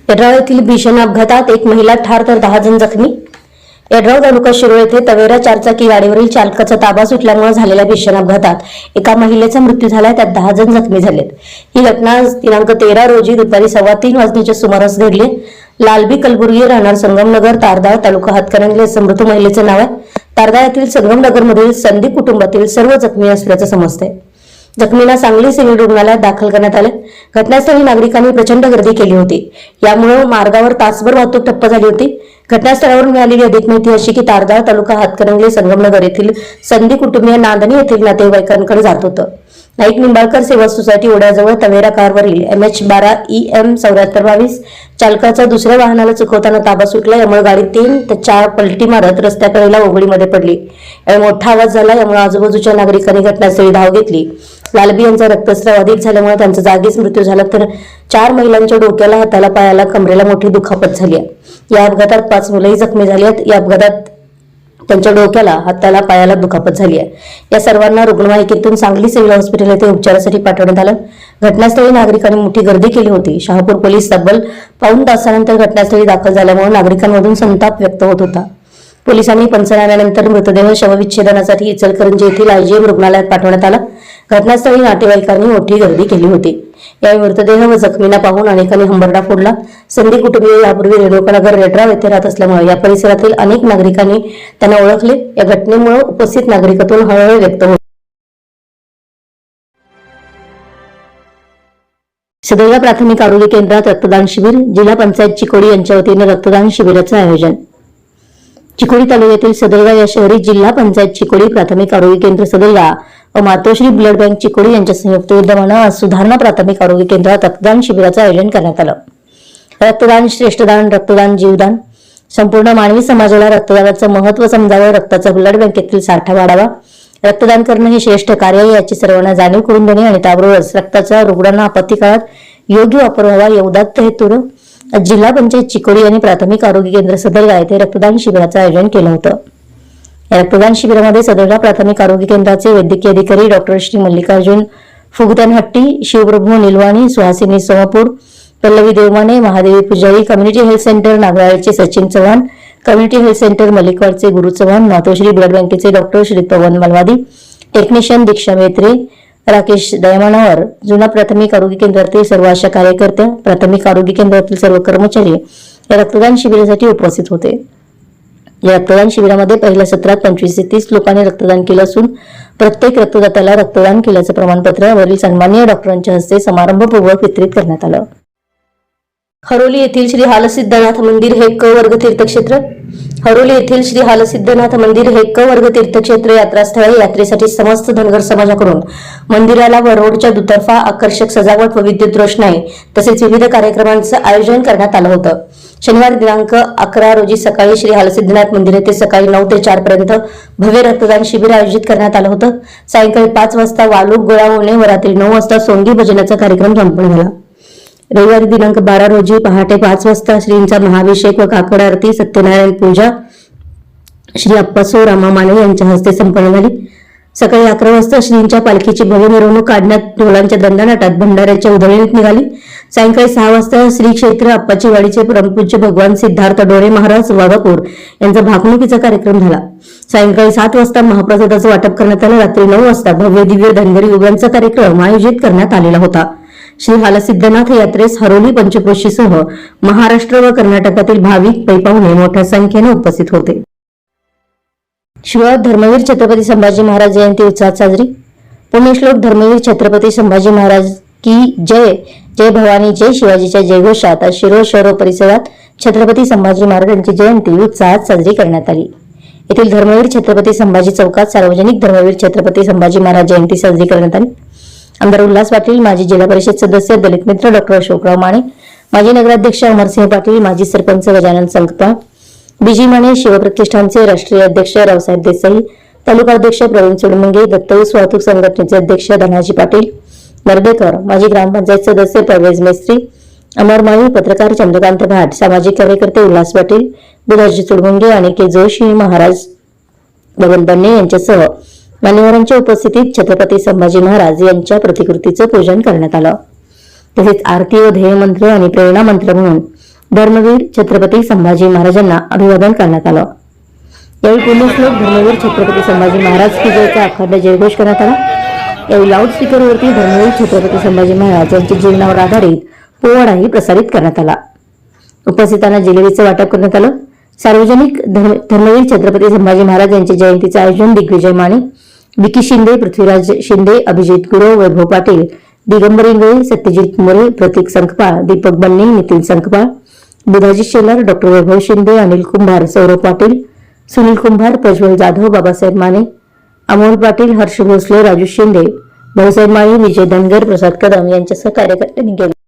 येड्राव येथील भीषण अपघातात एक महिला ठार तर 10 जण जखमी। येड्राव तालुका शिरोळ येथे तवेरा चारचाकी गाडीवरील चालकाचा ताबा सुटल्यामुळे झालेल्या भीषण अपघातात एका महिलेचा मृत्यू झाला, त्यात 10 जण जखमी झालेत। ही घटना दिनांक 13 रोजी दुपारी 3:15 वाजण्याच्या सुमारास घडली। लालबी कलबुर्गी राहणार संगमनगर तारदाळ तालुका हातकणंगले असं मृत महिलेचे नाव आहे। तारदाळ येथील संगमनगर मधील संदीप कुटुंबातील सर्व जखमी असल्याचं समजते। जखमींना सांगली सिव्हिल रुग्णालयात दाखल करण्यात आले। घटनास्थळी नागरिकांनी प्रचंड गर्दी केली होती, यामुळे मार्गावर तासभर वाहतूक ठप्प झाली होती। घटनास्थळावरून मिळालेली अधिक माहिती अशी की तारदाळ तालुका हातकणंगले संगमनगर येथील संदीप कुटुंबीय नांदणी येथील नातेवाईकांकडे जात होतं। नाईक निंबाळकर सेवा सोसायटी ओढ्याजवळ तवेरा कारवरील MH12 EM 7422 चालकाचा दुसऱ्या वाहनाला चुकवताना ताबा सुटला, यामुळे गाडी 3 ते 4 पलटी मारत रस्त्याकडेला ओघळीमध्ये पडली। यामुळे मोठा आवाज झाला, यामुळे आजूबाजूच्या नागरिकांनी घटनास्थळी धाव घेतली। लालबी यांचा रक्तस्राव अधिक झाल्यामुळे त्यांचा जागीच मृत्यू झाला, तर 4 महिलांच्या डोक्याला, हाताला, पायाला, कमरेला मोठी दुखापत झाली आहे। या अपघातात 5 मुलंही जखमी झाली आहेत। या अपघातात त्यांच्या डोक्याला, हाताला, पायाला दुखापत झाली आहे। या सर्वांना रुग्णवाहिकेतून सांगली सिव्हिल हॉस्पिटल येथे उपचारासाठी पाठवण्यात आलं। घटनास्थळी नागरिकांनी मोठी गर्दी केली होती। शहापूर पोलीस तब्बल पाऊण तासानंतर घटनास्थळी दाखल झाल्यामुळे नागरिकांमधून संताप व्यक्त होत होता। पोलिसांनी पंचनाम्यानंतर मृतदेह शवविच्छेदनासाठी इचलकरंजी येथील IGM रुग्णालयात पाठवण्यात आला। घटनास्थळी नातेवाईकांनी मोठी गर्दी केली होती। यावेळी मृतदेह व जखमींना पाहून अनेकांनी हंबरडा फोडला। संदीप कुटुंबीय यापूर्वी रेणुकानगर येड्राव येथे राहत असल्यामुळे या परिसरातील अनेक नागरिकांनी त्यांना ओळखले। या घटनेमुळे उपस्थित नागरिकातून हळहळ व्यक्त होत। सदरगा प्राथमिक आरोग्य केंद्रात रक्तदान शिबिर। जिल्हा पंचायत चिकोडी यांच्या वतीने रक्तदान शिबिराचे आयोजन। चिकोडी तालुक्यातील सदरगा या शहरी जिल्हा पंचायत चिकोडी प्राथमिक आरोग्य केंद्र सदरगा व मातोश्री ब्लड बँक चिकोडी यांच्या संयुक्त विद्यमाने आज सुधारणा प्राथमिक आरोग्य केंद्रात रक्तदान शिबिराचे आयोजन करण्यात आलं। रक्तदान श्रेष्ठदान, रक्तदान जीवदान। संपूर्ण मानवी समाजाला रक्तदानाचं महत्त्व समजावं, रक्ताचा ब्लड बँकेतील साठा वाढावा, रक्तदान करणं हे श्रेष्ठ कार्य आहे याची सर्वांना जाणीव करून देणे आणि त्याबरोबरच रक्ताचा रुग्णांना आपत्ती काळात योग्य वापर व्हावा या उदात्त हेतूने जिल्हा पंचायत चिकोडी आणि प्राथमिक आरोग्य केंद्र सदरगा येथे रक्तदान शिबिराचं आयोजन केलं होतं। या रक्तदान शिबिरामध्ये सदरगा प्राथमिक आरोग्य केंद्राचे वैद्यकीय अधिकारी doctor Shri Mallikarjun Phugatnahatti, Shivprabhu Nilwani, Suhasini Somapur, Pallavi Devmane, Mahadevi Pujari, community health centre नागराळचे Sachin Chavan, community health centre मलिकवाडचे गुरु चव्हाण, मातोश्री ब्लड बँकेचे डॉक्टर श्री पवन मलवादी, टेक्निशियन दीक्षा मेत्रे, राकेश दयामानावर, जुना प्राथमिक आरोग्य केंद्रातील सर्व आशा कार्यकर्त्या, प्राथमिक आरोग्य केंद्रातील सर्व कर्मचारी या रक्तदान शिबिरासाठी उपस्थित होते। या रक्तदान शिबिरामध्ये पहिल्या सत्रात 25 ते 30 लोकांनी रक्तदान केलं असून प्रत्येक रक्तदात्याला रक्तदान केल्याचं प्रमाणपत्र वरील सन्माननीय डॉक्टरांच्या हस्ते समारंभपूर्वक वितरित करण्यात आलं। हरोली येथील श्री हालसिद्धनाथ मंदिर हे क वर्ग तीर्थक्षेत्र। हरोली येथील श्री हालसिद्धनाथ मंदिर हे क वर्ग तीर्थक्षेत्र यात्रास्थळ यात्रेसाठी समस्त धनगर समाजाकडून मंदिराला व रोडच्या दुतर्फा आकर्षक सजावट व विद्युत रोषणाई तसेच विविध कार्यक्रमांचं आयोजन करण्यात आलं होतं। शनिवार दिनांक 11 रोजी सकाळी श्री हालसिद्धनाथ मंदिर येथे सकाळी 9 ते 4 पर्यंत भव्य रक्तदान शिबिर आयोजित करण्यात आलं होतं। सायंकाळी 5 वाजता वालूक गोळा होणे व रात्री 9 वाजता सोंगी भजनाचा कार्यक्रम संपन्न झाला। रविवारी दिनांक 12 रोजी पहाटे 5 वाजता श्रींचा महाभिषेक व काकड आरती, सत्यनारायण पूजा श्री अप्पासो रामा माने यांच्या हस्ते संपन्न झाली। सकाळी 11 वाजता श्रींच्या पालखीची भव्य मिरवणूक काढण्यात ढोलांच्या दंडनाटात भंडाऱ्याच्या उधळणीत निघाली। सायंकाळी 6 वाजता श्री क्षेत्र अप्पाची वाडीचे परमपूज्य भगवान सिद्धार्थ डोरे महाराज वाघापूर यांचा भाकणुकीचा कार्यक्रम झाला। सायंकाळी 7 वाजता महाप्रसादाचं वाटप करण्यात आलं। रात्री 9 वाजता भव्य दिव्य धनगरी उभ्यांचा कार्यक्रम आयोजित करण्यात आलेला होता। श्री हालसिद्धनाथ यात्रेस हरोली पंचक्रोशीसह महाराष्ट्र व कर्नाटकातील भाविक पैपाहुणे मोठ्या संख्येने उपस्थित होते। शिवाय धर्मवीर छत्रपती संभाजी महाराज जयंती उत्साहात साजरी। पुण्यश्लोक धर्मवीर छत्रपती संभाजी महाराज की जय, जय भवानी, जय शिवाजीच्या जयघोषात आज शिरोळ शहर व परिसरात छत्रपती संभाजी महाराजांची जयंती उत्साहात साजरी करण्यात आली। येथील धर्मवीर छत्रपती संभाजी चौकात सार्वजनिक धर्मवीर छत्रपती संभाजी महाराज जयंती साजरी करण्यात आली। आमदार उल्हास पाटील, माजी जिल्हा परिषद सदस्य दलित मित्र डॉक्टर अशोकराव माने, माजी नगराध्यक्ष अमरसिंह पाटील, माजी सरपंच गजानन संकपाळ, बीजी माने, शिवप्रतिष्ठानचे राष्ट्रीय अध्यक्ष रावसाहेब देसाई, तालुका अध्यक्ष प्रवीण सोडमुंगे, दत्तऊस वाहतूक संघटनेचे अध्यक्ष धनाजी पाटील नरडेकर, माजी ग्रामपंचायत सदस्य परवेज मेस्त्री, अमर माळी, पत्रकार चंद्रकांत भाट, सामाजिक कार्यकर्ते उल्हास पाटील, बुधाजी सोडमुंगे, अनिकेत जोशी, महाराज बबन बन्ने यांच्यासह मान्यवरांच्या उपस्थितीत छत्रपती संभाजी महाराज यांच्या प्रतिकृतीचं पूजन करण्यात आलं। तसेच आरती व ध्येय मंत्र आणि प्रेरणा मंत्र म्हणून धर्मवीर छत्रपती संभाजी महाराजांना अभिवादन करण्यात आलं। यावेळी पुण्यश्लोक धर्मवीर छत्रपती संभाजी महाराज की जयचा अखंड जयघोष करण्यात आला। यावेळी लाऊडस्पीकरवरती धर्मवीर छत्रपती संभाजी महाराज यांच्या जीवनावर आधारित पोवाडाही प्रसारित करण्यात आला। उपस्थितांना जिलेबीचं वाटप करण्यात आलं। सार्वजनिक धर्मवीर छत्रपती संभाजी महाराज यांच्या जयंतीचे आयोजन दिग्विजय माने, विकी शिंदे, पृथ्वीराज शिंदे, अभिजित गुरव, वैभव पाटील, दिगंबर इंगळे, सत्यजित मोरे, प्रतीक संकपाळ, दीपक बन्ने, नितीन संकपाळ, बुधाजी शेलार, डॉक्टर वैभव शिंदे, अनिल कुंभार, सौरभ पाटील, सुनील कुंभार, प्रज्वल जाधव, बाबासाहेब माने, अमोल पाटील, हर्ष भोसले, राजू शिंदे, भाऊसाहेब माळी, विजय धनगर, प्रसाद कदम यांच्यासह कार्यकर्त्यांनी केले।